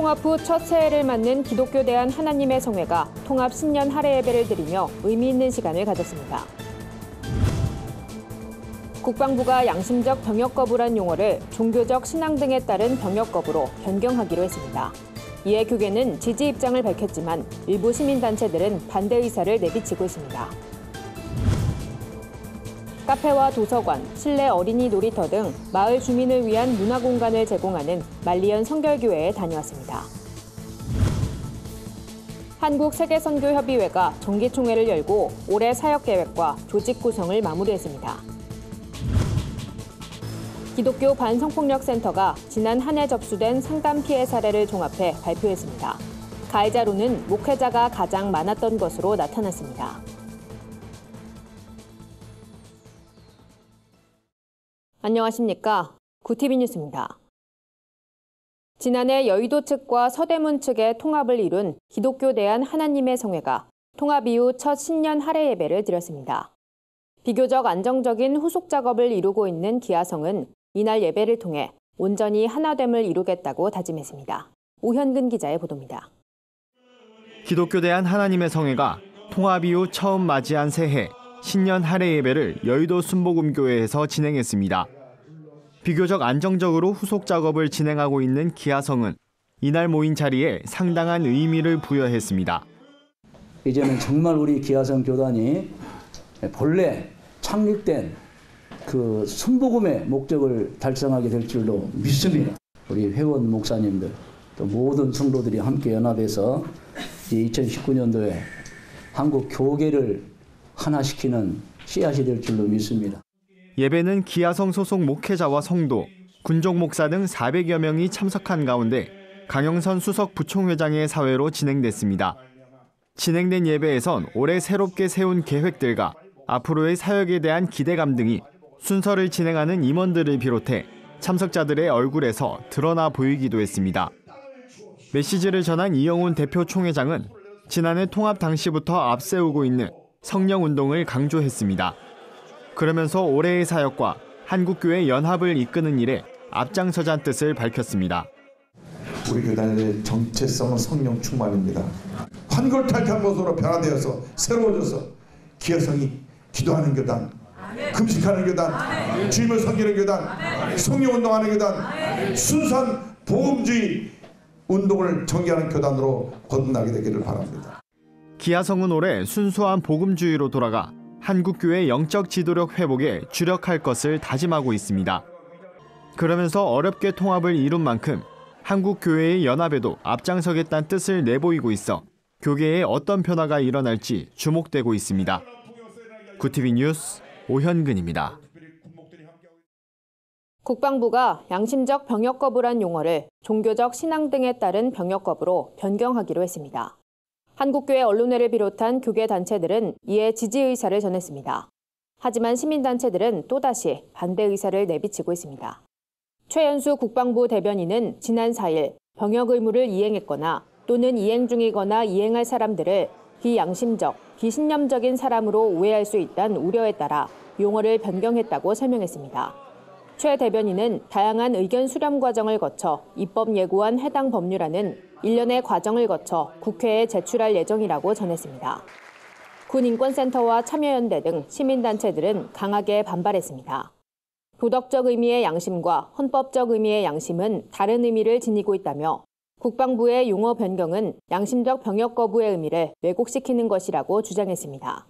통합 후 첫 새해를 맞는 기독교 대한 하나님의 성회가 통합 신년 할애 예배를 드리며 의미 있는 시간을 가졌습니다. 국방부가 양심적 병역 거부란 용어를 종교적 신앙 등에 따른 병역 거부로 변경하기로 했습니다. 이에 교계는 지지 입장을 밝혔지만 일부 시민단체들은 반대 의사를 내비치고 있습니다. 카페와 도서관, 실내 어린이 놀이터 등 마을 주민을 위한 문화 공간을 제공하는 말리연 성결교회에 다녀왔습니다. 한국세계선교협의회가 정기총회를 열고 올해 사역계획과 조직 구성을 마무리했습니다. 기독교 반성폭력센터가 지난 한 해 접수된 상담 피해 사례를 종합해 발표했습니다. 가해자로는 목회자가 가장 많았던 것으로 나타났습니다. 안녕하십니까? 구티비 뉴스입니다. 지난해 여의도 측과 서대문 측의 통합을 이룬 기독교 대한 하나님의 성회가 통합 이후 첫 신년 할애 예배를 드렸습니다. 비교적 안정적인 후속 작업을 이루고 있는 기아성은 이날 예배를 통해 온전히 하나됨을 이루겠다고 다짐했습니다. 오현근 기자의 보도입니다. 기독교 대한 하나님의 성회가 통합 이후 처음 맞이한 새해 신년 할애 예배를 여의도 순복음교회에서 진행했습니다. 비교적 안정적으로 후속 작업을 진행하고 있는 기아성은 이날 모인 자리에 상당한 의미를 부여했습니다. 이제는 정말 우리 기아성 교단이 본래 창립된 그 순복음의 목적을 달성하게 될 줄로 믿습니다. 우리 회원 목사님들 또 모든 성도들이 함께 연합해서 2019년도에 한국 교계를 하나시키는 씨앗이 될 줄로 믿습니다. 예배는 기아성 소속 목회자와 성도, 군족 목사 등 400여 명이 참석한 가운데 강영선 수석 부총회장의 사회로 진행됐습니다. 진행된 예배에선 올해 새롭게 세운 계획들과 앞으로의 사역에 대한 기대감 등이 순서를 진행하는 임원들을 비롯해 참석자들의 얼굴에서 드러나 보이기도 했습니다. 메시지를 전한 이영훈 대표 총회장은 지난해 통합 당시부터 앞세우고 있는 성령운동을 강조했습니다. 그러면서 올해의 사역과 한국교회 연합을 이끄는 일에 앞장서자는 뜻을 밝혔습니다. 우리 교단의 정체성은 성령 충만입니다. 환골탈태한 모습으로 변화되어서 새로워져서 기아성이 기도하는 교단, 금식하는 교단, 주님을 섬기는 교단, 성령운동하는 교단, 순수한 복음주의 운동을 전개하는 교단으로 거듭나게 되기를 바랍니다. 기아성은 올해 순수한 복음주의로 돌아가 한국교회 영적 지도력 회복에 주력할 것을 다짐하고 있습니다. 그러면서 어렵게 통합을 이룬 만큼 한국교회의 연합에도 앞장서겠다는 뜻을 내보이고 있어 교계에 어떤 변화가 일어날지 주목되고 있습니다. 구티비 뉴스 오현근입니다. 국방부가 양심적 병역 거부란 용어를 종교적 신앙 등에 따른 병역 거부로 변경하기로 했습니다. 한국교회 언론회를 비롯한 교계 단체들은 이에 지지 의사를 전했습니다. 하지만 시민단체들은 또다시 반대 의사를 내비치고 있습니다. 최연수 국방부 대변인은 지난 4일 병역 의무를 이행했거나 또는 이행 중이거나 이행할 사람들을 비양심적, 비신념적인 사람으로 오해할 수 있다는 우려에 따라 용어를 변경했다고 설명했습니다. 최 대변인은 다양한 의견 수렴 과정을 거쳐 입법 예고한 해당 법률안은 일련의 과정을 거쳐 국회에 제출할 예정이라고 전했습니다. 군인권센터와 참여연대 등 시민단체들은 강하게 반발했습니다. 도덕적 의미의 양심과 헌법적 의미의 양심은 다른 의미를 지니고 있다며 국방부의 용어 변경은 양심적 병역 거부의 의미를 왜곡시키는 것이라고 주장했습니다.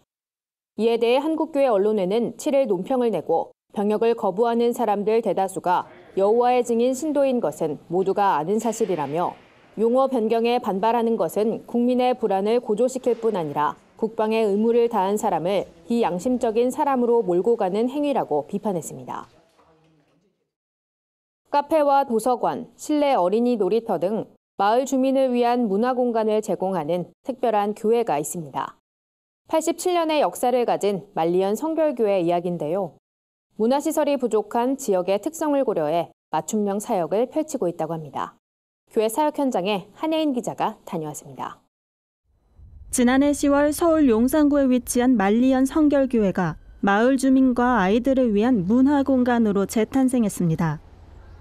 이에 대해 한국교회 언론회는 7일 논평을 내고 병역을 거부하는 사람들 대다수가 여호와의 증인 신도인 것은 모두가 아는 사실이라며 용어 변경에 반발하는 것은 국민의 불안을 고조시킬 뿐 아니라 국방의 의무를 다한 사람을 비양심적인 사람으로 몰고 가는 행위라고 비판했습니다. 카페와 도서관, 실내 어린이 놀이터 등 마을 주민을 위한 문화 공간을 제공하는 특별한 교회가 있습니다. 87년의 역사를 가진 말리연 성결교회 이야기인데요. 문화시설이 부족한 지역의 특성을 고려해 맞춤형 사역을 펼치고 있다고 합니다. 교회 사역 현장에 한혜인 기자가 다녀왔습니다. 지난해 10월 서울 용산구에 위치한 말리연 성결교회가 마을 주민과 아이들을 위한 문화 공간으로 재탄생했습니다.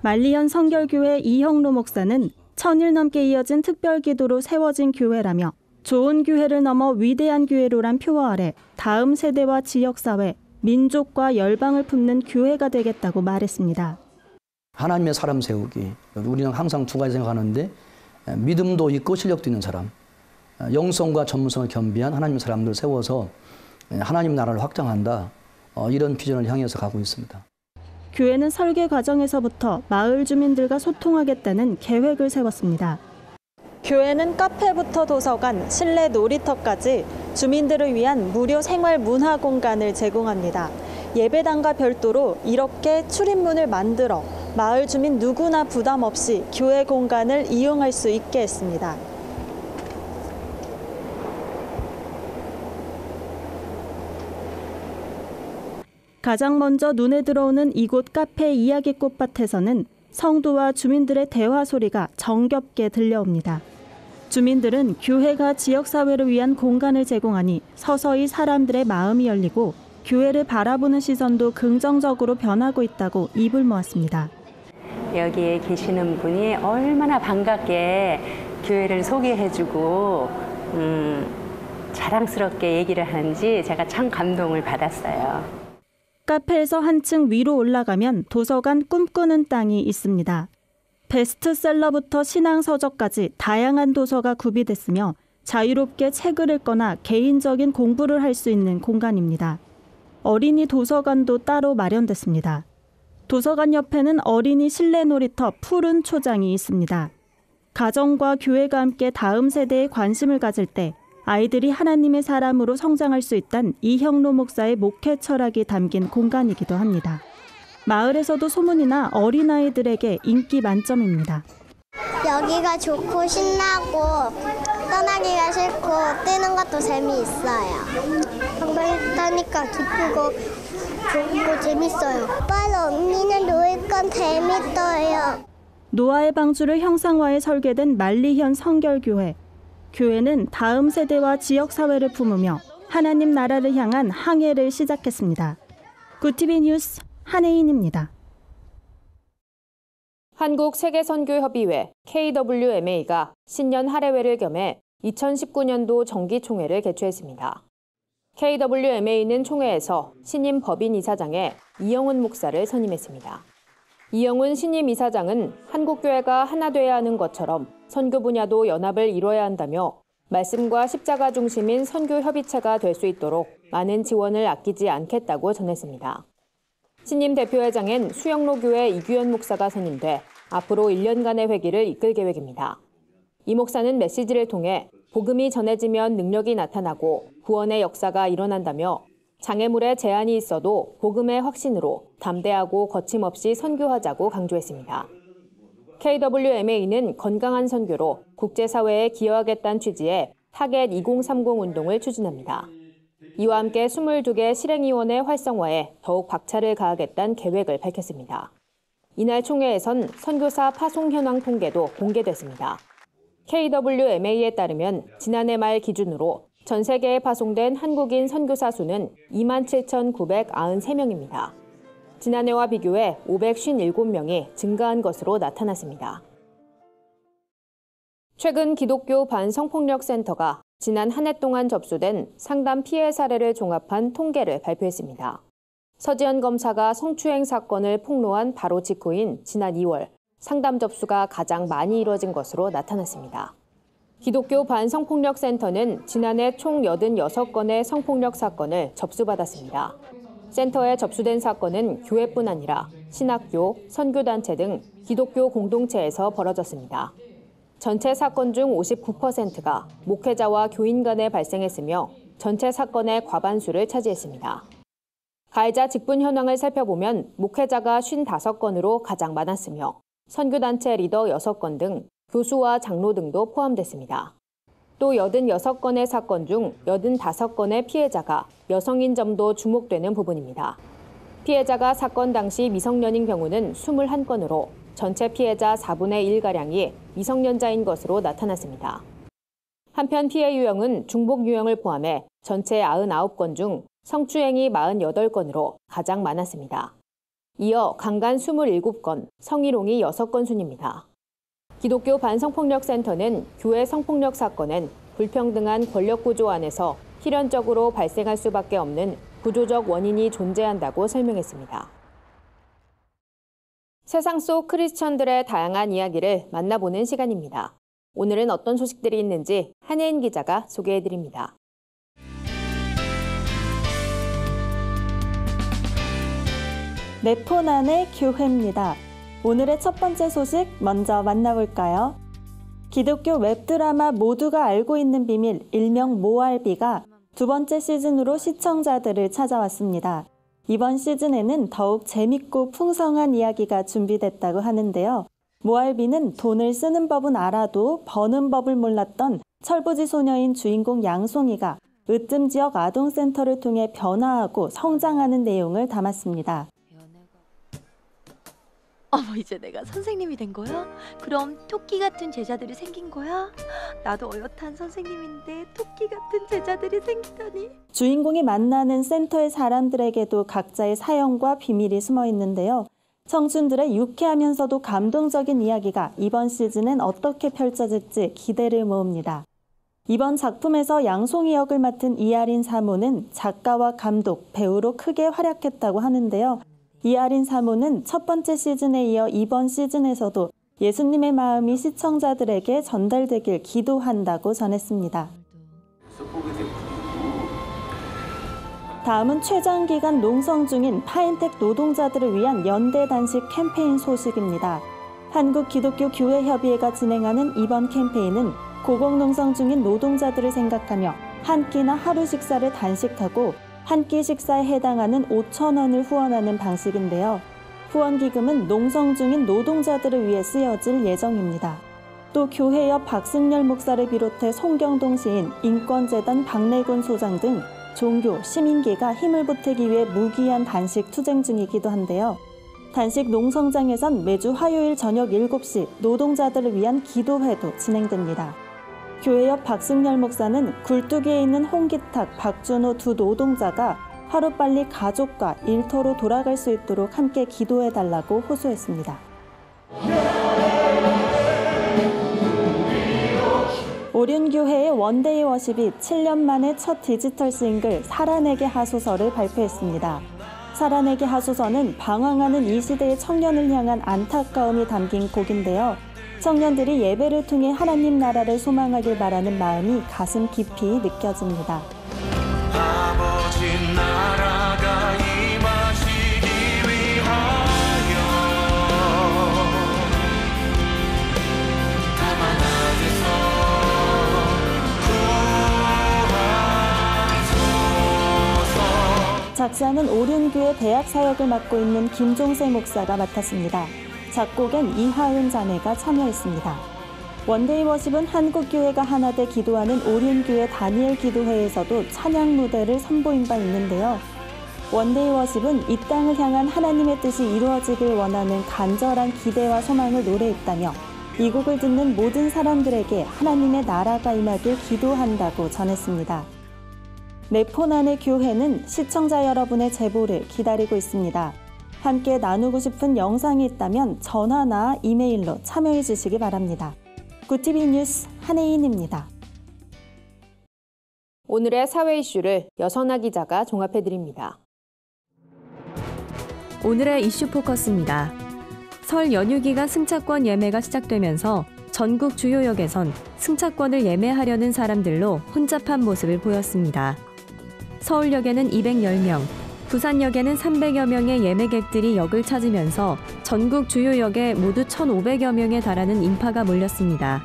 말리연 성결교회 이형로 목사는 1000일 넘게 이어진 특별기도로 세워진 교회라며 좋은 교회를 넘어 위대한 교회로란 표어 아래 다음 세대와 지역사회, 민족과 열방을 품는 교회가 되겠다고 말했습니다. 하나님의 사람 세우기. 우리는 항상 두 가지 생각하는데 믿음도 있고 실력도 있는 사람, 영성과 전문성을 겸비한 하나님의 사람들 세워서 하나님 나라를 확장한다. 이런 비전을 향해서 가고 있습니다. 교회는 설계 과정에서부터 마을 주민들과 소통하겠다는 계획을 세웠습니다. 교회는 카페부터 도서관, 실내 놀이터까지 주민들을 위한 무료 생활 문화 공간을 제공합니다. 예배당과 별도로 이렇게 출입문을 만들어 마을 주민 누구나 부담 없이 교회 공간을 이용할 수 있게 했습니다. 가장 먼저 눈에 들어오는 이곳 카페 이야기 꽃밭에서는 성도와 주민들의 대화 소리가 정겹게 들려옵니다. 주민들은 교회가 지역사회를 위한 공간을 제공하니 서서히 사람들의 마음이 열리고 교회를 바라보는 시선도 긍정적으로 변하고 있다고 입을 모았습니다. 여기에 계시는 분이 얼마나 반갑게 교회를 소개해주고 자랑스럽게 얘기를 하는지 제가 참 감동을 받았어요. 카페에서 한층 위로 올라가면 도서관 꿈꾸는 땅이 있습니다. 베스트셀러부터 신앙서적까지 다양한 도서가 구비됐으며 자유롭게 책을 읽거나 개인적인 공부를 할 수 있는 공간입니다. 어린이 도서관도 따로 마련됐습니다. 도서관 옆에는 어린이 실내 놀이터 푸른 초장이 있습니다. 가정과 교회가 함께 다음 세대에 관심을 가질 때 아이들이 하나님의 사람으로 성장할 수 있다는 이형로 목사의 목회 철학이 담긴 공간이기도 합니다. 마을에서도 소문이 나 어린아이들에게 인기 만점입니다. 여기가 좋고 신나고 떠나기가 싫고 뛰는 것도 재미있어요. 방방 타니까 기쁘고 좋고 재밌어요. 오빠랑 언니는 놀 건 재밌어요. 노아의 방주를 형상화해 설계된 만리현 성결교회. 교회는 다음 세대와 지역사회를 품으며 하나님 나라를 향한 항해를 시작했습니다. 굿TV 뉴스 한혜인입니다. 한국세계선교협의회 KWMA가 신년 할애회를 겸해 2019년도 정기총회를 개최했습니다. KWMA는 총회에서 신임 법인 이사장에 이영훈 목사를 선임했습니다. 이영훈 신임 이사장은 한국교회가 하나 돼야 하는 것처럼 선교 분야도 연합을 이뤄야 한다며 말씀과 십자가 중심인 선교협의체가 될 수 있도록 많은 지원을 아끼지 않겠다고 전했습니다. 신임 대표회장엔 수영로교회 이규현 목사가 선임돼 앞으로 1년간의 회기를 이끌 계획입니다. 이 목사는 메시지를 통해 복음이 전해지면 능력이 나타나고 구원의 역사가 일어난다며 장애물에 제한이 있어도 복음의 확신으로 담대하고 거침없이 선교하자고 강조했습니다. KWMA는 건강한 선교로 국제사회에 기여하겠다는 취지의 타겟 2030 운동을 추진합니다. 이와 함께 22개 실행위원회 활성화에 더욱 박차를 가하겠다는 계획을 밝혔습니다. 이날 총회에선 선교사 파송 현황 통계도 공개됐습니다. KWMA에 따르면 지난해 말 기준으로 전 세계에 파송된 한국인 선교사 수는 27,993명입니다. 지난해와 비교해 557명이 증가한 것으로 나타났습니다. 최근 기독교 반성폭력센터가 지난 한 해 동안 접수된 상담 피해 사례를 종합한 통계를 발표했습니다. 서지연 검사가 성추행 사건을 폭로한 바로 직후인 지난 2월, 상담 접수가 가장 많이 이뤄진 것으로 나타났습니다. 기독교 반성폭력센터는 지난해 총 86건의 성폭력 사건을 접수받았습니다. 센터에 접수된 사건은 교회뿐 아니라 신학교, 선교단체 등 기독교 공동체에서 벌어졌습니다. 전체 사건 중 59%가 목회자와 교인 간에 발생했으며 전체 사건의 과반수를 차지했습니다. 가해자 직분 현황을 살펴보면 목회자가 55건으로 가장 많았으며 선교단체 리더 6건 등 교수와 장로 등도 포함됐습니다. 또 86건의 사건 중 85건의 피해자가 여성인 점도 주목되는 부분입니다. 피해자가 사건 당시 미성년인 경우는 21건으로 전체 피해자 4분의 1가량이 미성년자인 것으로 나타났습니다. 한편 피해 유형은 중복 유형을 포함해 전체 99건 중 성추행이 48건으로 가장 많았습니다. 이어 강간 27건, 성희롱이 6건 순입니다. 기독교 반성폭력센터는 교회 성폭력 사건은 불평등한 권력 구조 안에서 필연적으로 발생할 수밖에 없는 구조적 원인이 존재한다고 설명했습니다. 세상 속 크리스천들의 다양한 이야기를 만나보는 시간입니다. 오늘은 어떤 소식들이 있는지 한혜인 기자가 소개해드립니다. 내 폰 안의 교회입니다. 오늘의 첫 번째 소식 먼저 만나볼까요? 기독교 웹드라마 모두가 알고 있는 비밀, 일명 모알비가 두 번째 시즌으로 시청자들을 찾아왔습니다. 이번 시즌에는 더욱 재밌고 풍성한 이야기가 준비됐다고 하는데요. 모알비는 돈을 쓰는 법은 알아도 버는 법을 몰랐던 철부지 소녀인 주인공 양송이가 으뜸 지역 아동센터를 통해 변화하고 성장하는 내용을 담았습니다. 어머, 이제 내가 선생님이 된 거야? 그럼 토끼 같은 제자들이 생긴 거야? 나도 어엿한 선생님인데 토끼 같은 제자들이 생기다니. 주인공이 만나는 센터의 사람들에게도 각자의 사연과 비밀이 숨어 있는데요. 청춘들의 유쾌하면서도 감동적인 이야기가 이번 시즌엔 어떻게 펼쳐질지 기대를 모읍니다. 이번 작품에서 양송이 역을 맡은 이아린 사모는 작가와 감독, 배우로 크게 활약했다고 하는데요. 이아린 사모는 첫 번째 시즌에 이어 이번 시즌에서도 예수님의 마음이 시청자들에게 전달되길 기도한다고 전했습니다. 다음은 최장기간 농성 중인 파인텍 노동자들을 위한 연대 단식 캠페인 소식입니다. 한국기독교교회협의회가 진행하는 이번 캠페인은 고공농성 중인 노동자들을 생각하며 한 끼나 하루 식사를 단식하고 한 끼 식사에 해당하는 5,000원을 후원하는 방식인데요. 후원기금은 농성 중인 노동자들을 위해 쓰여질 예정입니다. 또 교회 옆 박승열 목사를 비롯해 송경동 시인, 인권재단 박래군 소장 등 종교, 시민계가 힘을 보태기 위해 무기한 단식 투쟁 중이기도 한데요. 단식 농성장에선 매주 화요일 저녁 7시 노동자들을 위한 기도회도 진행됩니다. 교회 옆 박승열 목사는 굴뚝에 있는 홍기탁, 박준호 두 노동자가 하루빨리 가족과 일터로 돌아갈 수 있도록 함께 기도해달라고 호소했습니다. 오륜교회의 원데이 워십이 7년 만에 첫 디지털 싱글 살아내게 하소서를 발표했습니다. 살아내게 하소서는 방황하는 이 시대의 청년을 향한 안타까움이 담긴 곡인데요. 청년들이 예배를 통해 하나님 나라를 소망하길 바라는 마음이 가슴 깊이 느껴집니다. 아버지 나라가 임하시기 위하여 다만 안에서 구하소서. 작사는 오륜교회 대학 사역을 맡고 있는 김종세 목사가 맡았습니다. 작곡엔 이하은 자매가 참여했습니다. 원데이 워십은 한국교회가 하나 돼 기도하는 오륜교회 다니엘 기도회에서도 찬양 무대를 선보인 바 있는데요. 원데이 워십은 이 땅을 향한 하나님의 뜻이 이루어지길 원하는 간절한 기대와 소망을 노래했다며 이 곡을 듣는 모든 사람들에게 하나님의 나라가 임하길 기도한다고 전했습니다. 내 폰 안의 교회는 시청자 여러분의 제보를 기다리고 있습니다. 함께 나누고 싶은 영상이 있다면 전화나 이메일로 참여해 주시기 바랍니다. 굿TV 뉴스 한혜인입니다. 오늘의 사회 이슈를 여선아 기자가 종합해드립니다. 오늘의 이슈 포커스입니다. 설 연휴 기간 승차권 예매가 시작되면서 전국 주요 역에선 승차권을 예매하려는 사람들로 혼잡한 모습을 보였습니다. 서울역에는 210명, 부산역에는 300여 명의 예매객들이 역을 찾으면서 전국 주요 역에 모두 1,500여 명에 달하는 인파가 몰렸습니다.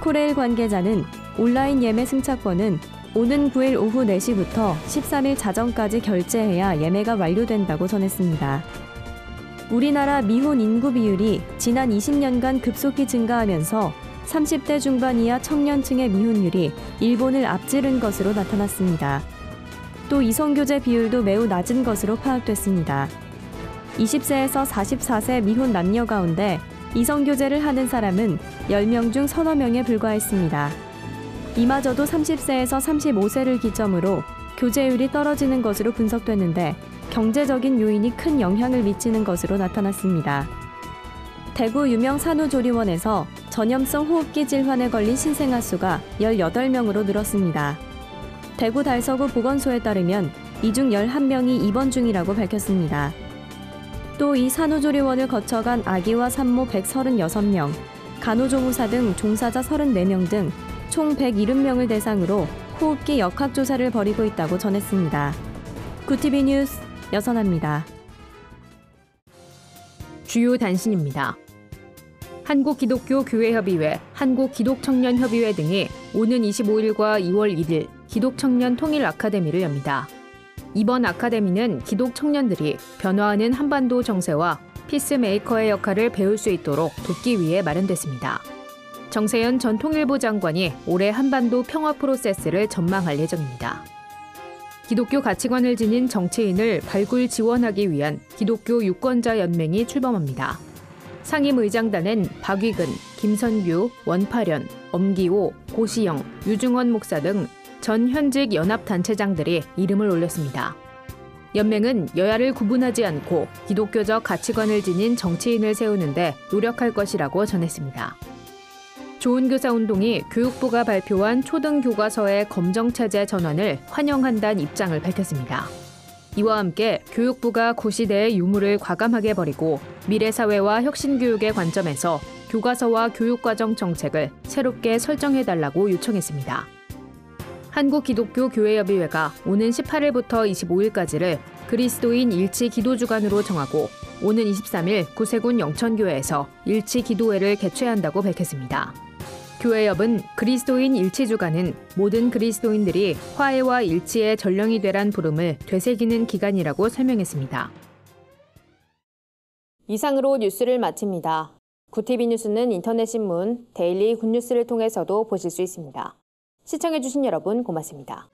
코레일 관계자는 온라인 예매 승차권은 오는 9일 오후 4시부터 13일 자정까지 결제해야 예매가 완료된다고 전했습니다. 우리나라 미혼 인구 비율이 지난 20년간 급속히 증가하면서 30대 중반 이하 청년층의 미혼율이 일본을 앞지른 것으로 나타났습니다. 또 이성교제 비율도 매우 낮은 것으로 파악됐습니다. 20세에서 44세 미혼 남녀 가운데 이성교제를 하는 사람은 10명 중 서너 명에 불과했습니다. 이마저도 30세에서 35세를 기점으로 교제율이 떨어지는 것으로 분석됐는데 경제적인 요인이 큰 영향을 미치는 것으로 나타났습니다. 대구 유명 산후조리원에서 전염성 호흡기 질환에 걸린 신생아 수가 18명으로 늘었습니다. 대구 달서구 보건소에 따르면 이 중 11명이 입원 중이라고 밝혔습니다. 또 이 산후조리원을 거쳐간 아기와 산모 136명, 간호조무사 등 종사자 34명 등 총 170명을 대상으로 호흡기 역학조사를 벌이고 있다고 전했습니다. 구티비 뉴스 여선아입니다. 주요 단신입니다. 한국기독교교회협의회, 한국기독청년협의회 등이 오는 25일과 2월 1일 기독청년 통일 아카데미를 엽니다. 이번 아카데미는 기독청년들이 변화하는 한반도 정세와 피스메이커의 역할을 배울 수 있도록 돕기 위해 마련됐습니다. 정세현 전 통일부 장관이 올해 한반도 평화 프로세스를 전망할 예정입니다. 기독교 가치관을 지닌 정치인을 발굴 지원하기 위한 기독교 유권자 연맹이 출범합니다. 상임의장단엔 박위근, 김선규, 원파련, 엄기호, 고시영, 유중원 목사 등 전 현직 연합단체장들이 이름을 올렸습니다. 연맹은 여야를 구분하지 않고 기독교적 가치관을 지닌 정치인을 세우는 데 노력할 것이라고 전했습니다. 좋은교사운동이 교육부가 발표한 초등교과서의 검정체제 전환을 환영한다는 입장을 밝혔습니다. 이와 함께 교육부가 구시대의 유물을 과감하게 버리고 미래사회와 혁신교육의 관점에서 교과서와 교육과정 정책을 새롭게 설정해달라고 요청했습니다. 한국기독교교회협의회가 오는 18일부터 25일까지를 그리스도인 일치 기도주간으로 정하고 오는 23일 구세군 영천교회에서 일치 기도회를 개최한다고 밝혔습니다. 교회협은 그리스도인 일치주간은 모든 그리스도인들이 화해와 일치의 전령이 되란 부름을 되새기는 기간이라고 설명했습니다. 이상으로 뉴스를 마칩니다. 구티비 뉴스는 인터넷 신문 데일리 굿뉴스를 통해서도 보실 수 있습니다. 시청해주신 여러분 고맙습니다.